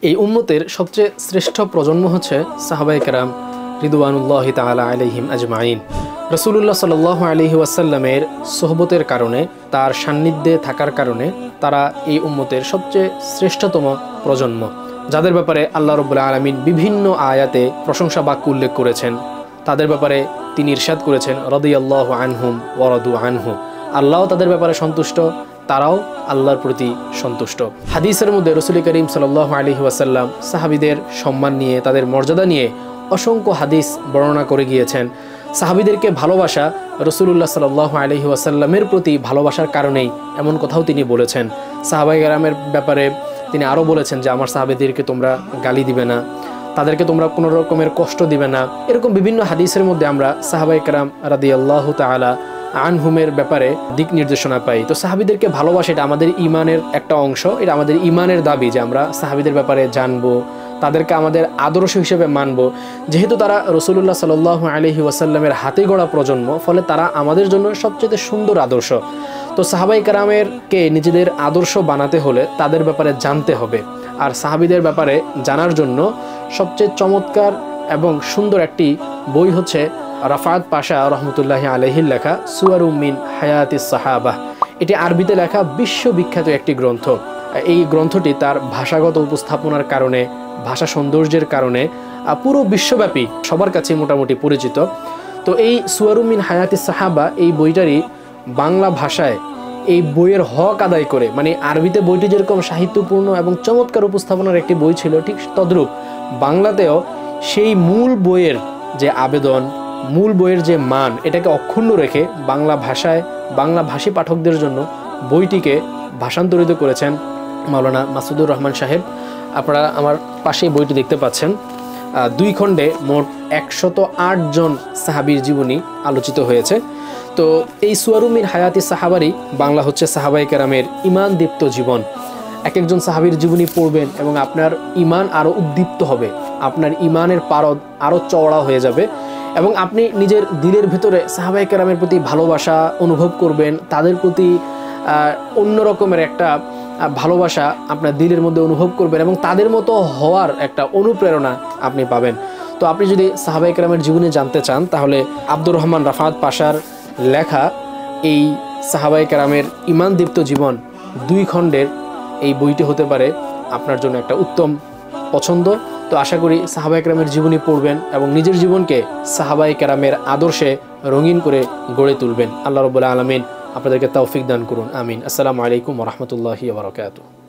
এই উম্মতের সবচেয়ে শ্রেষ্ঠ প্রজন্ম হচ্ছে সাহাবায়ে কেরাম রিদওয়ানুল্লাহি তাআলা আলাইহিম আজমাইন। রাসূলুল্লাহ সাল্লাল্লাহু আলাইহি ওয়াসাল্লামের সোহবতের কারণে, তার সান্নিধ্যে থাকার কারণে তারা এই উম্মতের সবচেয়ে শ্রেষ্ঠতম প্রজন্ম, যাদের ব্যাপারে আল্লাহ রাব্বুল আলামিন বিভিন্ন আয়াতে প্রশংসা বাক্য উল্লেখ করেছেন। তাদের ব্যাপারে তিনি ইরশাদ করেছেন, রাদিয়াল্লাহু আনহুম ওয়া রাদু আনহু, আল্লাহ তাদের ব্যাপারে সন্তুষ্ট, তারাও আল্লাহর প্রতি সন্তুষ্ট। হাদিসের মধ্যে রাসূল করিম সাল্লাল্লাহু আলাইহি ওয়াসাল্লাম সাহাবীদের সম্মান নিয়ে, তাদের মর্যাদা নিয়ে অসংখ্য হাদিস বর্ণনা করে গিয়েছেন। সাহাবীদেরকে ভালোবাসা রাসূলুল্লাহ সাল্লাল্লাহু আলাইহি ওয়াসাল্লামের প্রতি ভালোবাসার কারণেই এমন কথাও তিনি বলেছেন। সাহাবায়ে কেরামের ব্যাপারে তিনি আরও বলেছেন যে আমার সাহাবীদেরকে তোমরা গালি দিবে না, তাদেরকে তোমরা কোনো রকমের কষ্ট দিবে না। এরকম বিভিন্ন হাদিসের মধ্যে আমরা সাহাবায়ে কেরাম রাদিয়াল্লাহু তাআলা আনহুমের ব্যাপারে দিক নির্দেশনা পাই। তো সাহাবীদেরকে ভালোবাসা এটা আমাদের ইমানের একটা অংশ, এটা আমাদের ইমানের দাবি যে আমরা সাহাবীদের ব্যাপারে জানবো, তাদেরকে আমাদের আদর্শ হিসেবে মানব। যেহেতু তারা রাসূলুল্লাহ সাল্লাল্লাহু আলাইহি ওয়াসাল্লামের হাতে গড়া প্রজন্ম, ফলে তারা আমাদের জন্য সবচেয়ে সুন্দর আদর্শ। তো সাহাবায়ে কেরামেরকে নিজেদের আদর্শ বানাতে হলে তাদের ব্যাপারে জানতে হবে। আর সাহাবীদের ব্যাপারে জানার জন্য সবচেয়ে চমৎকার এবং সুন্দর একটি বই হচ্ছে রাফাত পাশা রহমতুল্লাহি আলাইহির লেখা সুয়ারুম মিন হায়াতিস সাহাবা। এটি আরবিতে লেখা বিশ্ববিখ্যাত একটি গ্রন্থ। এই গ্রন্থটি তার ভাষাগত উপস্থাপনার কারণে, ভাষা সৌন্দর্যের কারণে পুরো বিশ্বব্যাপী সবার কাছে মোটামুটি পরিচিত। তো এই সুয়ারুম মিন হায়াতিস সাহাবা এই বইটারই বাংলা ভাষায় এই বইয়ের হক আদায় করে, মানে আরবিতে বইটি যেরকম সাহিত্যপূর্ণ এবং চমৎকার উপস্থাপনার একটি বই ছিল, ঠিক তদ্রূপ বাংলাতেও সেই মূল বইয়ের যে আবেদন, মূল বইয়ের যে মান, এটাকে অক্ষুণ্ণ রেখে বাংলা ভাষায় বাংলা ভাষী পাঠকদের জন্য বইটিকে ভাষান্তরিত করেছেন মাওলানা মাসুদুর রহমান সাহেব। আপনারা আমার পাশেই বইটি দেখতে পাচ্ছেন। 2 খণ্ডে মোট 108 জন সাহাবীর জীবনী আলোচিত হয়েছে। তো এই সুয়ারুম মিন হায়াতিস সাহাবারই বাংলা হচ্ছে সাহাবায়ে কেরামের ঈমান দীপ্ত জীবন। এক একজন সাহাবীর জীবনী পড়বেন এবং আপনার ঈমান আরও উদ্দীপ্ত হবে, আপনার ঈমানের পারদ আরও চওড়া হয়ে যাবে এবং আপনি নিজের দিলের ভেতরে সাহাবায়ে কেরামের প্রতি ভালোবাসা অনুভব করবেন। তাদের প্রতি অন্য রকমের একটা ভালোবাসা আপনার দিলের মধ্যে অনুভব করবেন এবং তাদের মতো হওয়ার একটা অনুপ্রেরণা আপনি পাবেন। তো আপনি যদি সাহাবায়ে কেরামের জীবনী জানতে চান, তাহলে আব্দুর রহমান রাফাত পাশার লেখা এই সাহাবায়ে কেরামের ঈমান দীপ্ত জীবন 2 খণ্ডের এই বইটি হতে পারে আপনার জন্য একটা উত্তম পছন্দ। তো আশা করি সাহাবায়ে কেরামের জীবনী পড়বেন এবং নিজের জীবনকে সাহাবায়ে কেরামের আদর্শে রঙিন করে গড়ে তুলবেন। আল্লাহ রাব্বুল আলামিন আপনাদেরকে তৌফিক দান করুন, আমিন। আসসালামু আলাইকুম ওয়া রাহমাতুল্লাহি ওয়া বারাকাতুহু।